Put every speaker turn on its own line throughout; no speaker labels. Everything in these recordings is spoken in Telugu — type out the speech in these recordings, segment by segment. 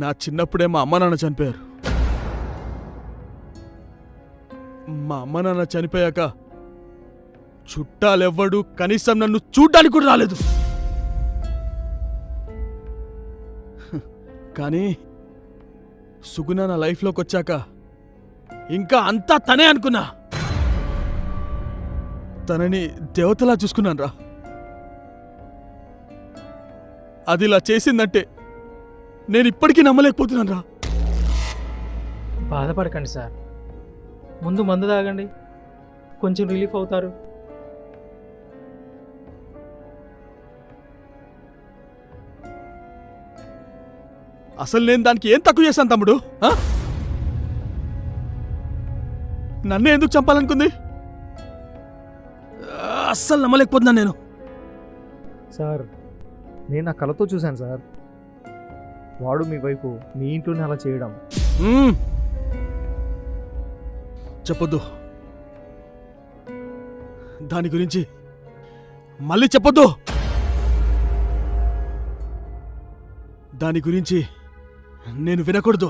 నా చిన్నప్పుడే మా అమ్మ నాన్న చనిపోయారు. మా అమ్మ నాన్న చనిపోయాక చుట్టాలెవ్వడు కనీసం నన్ను చూడ్డానికి కూడా రాలేదు. కానీ సుగుణ నా లైఫ్లోకి వచ్చాక ఇంకా అంతా తనే అనుకున్నా. తనని దేవతలా చూసుకున్నాను రా. అది ఇలా చేసిందంటే నేను ఇప్పటికీ నమ్మలేకపోతున్నాను రా.
బాధపడకండి సార్, ముందు మందు తాగండి, కొంచెం రిలీఫ్ అవుతారు.
అసలు నేను దానికి ఏం తక్కువ చేశాను తమ్ముడు? నన్నే ఎందుకు చంపాలనుకుంది? అస్సలు నమ్మలేకపోతున్నాను నేను.
సార్, నేను నా కళతో చూశాను సార్. వాడు మీ వైపు మీ ఇంట్లోనే అలా చేయడం.
చెప్పొద్దు, దాని గురించి మళ్ళీ చెప్పొద్దు. దాని గురించి నేను వినకూడదు.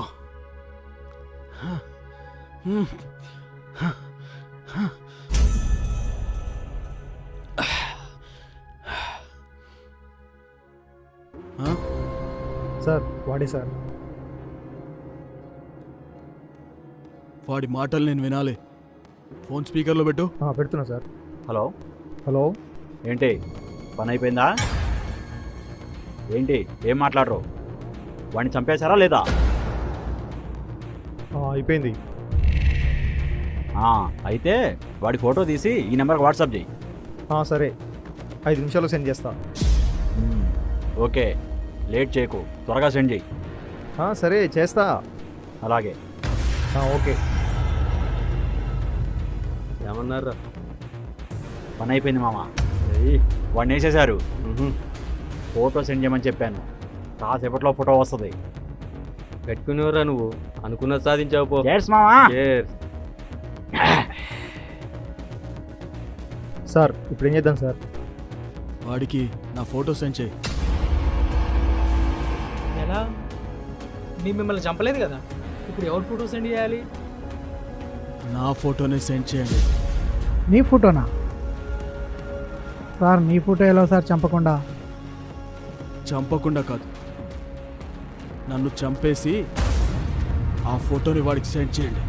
సార్, వాడే సార్.
వాడి మాటలు నేను వినాలి. ఫోన్ స్పీకర్లో పెట్టు.
పెడుతున్నా సార్.
హలో
హలో,
ఏంటి పని అయిపోయిందా ఏంటి? ఏం మాట్లాడరు? వాడిని చంపేశారా లేదా?
అయిపోయింది.
అయితే వాడి ఫోటో తీసి ఈ నెంబర్కి వాట్సాప్ చేయి.
సరే, 5 నిమిషాల్లో సెండ్ చేస్తా.
ఓకే, లేట్ చేయకు, త్వరగా సెండ్ చేయి.
సరే, చేస్తా.
అలాగే.
ఓకే.
ఏమన్నారా?
పని అయిపోయింది మామ. వాడిని వేసేశారు. ఫోటో సెండ్ చేయమని చెప్పాను, కాసేపట్లో ఫోటో వస్తుంది.
పెట్టుకునేవరా నువ్వు? అనుకున్నది సాధించావు పో.
మామా.
సార్, ఇప్పుడు ఏం చేద్దాం సార్?
వాడికి నా ఫోటో సెండ్ చేయి.
ఎలా? నేను మిమ్మల్ని చంపలేదు కదా, ఇప్పుడు ఎవరు ఫోటో సెండ్ చేయాలి?
నా ఫోటోనే సెండ్ చేయండి.
నీ ఫోటోనా సార్? నీ ఫోటో ఎలా సార్? చంపకుండా?
చంపకుండా కాదు, నన్ను చంపేసి ఆ ఫోటోని వాడికి సెండ్ చేయండి.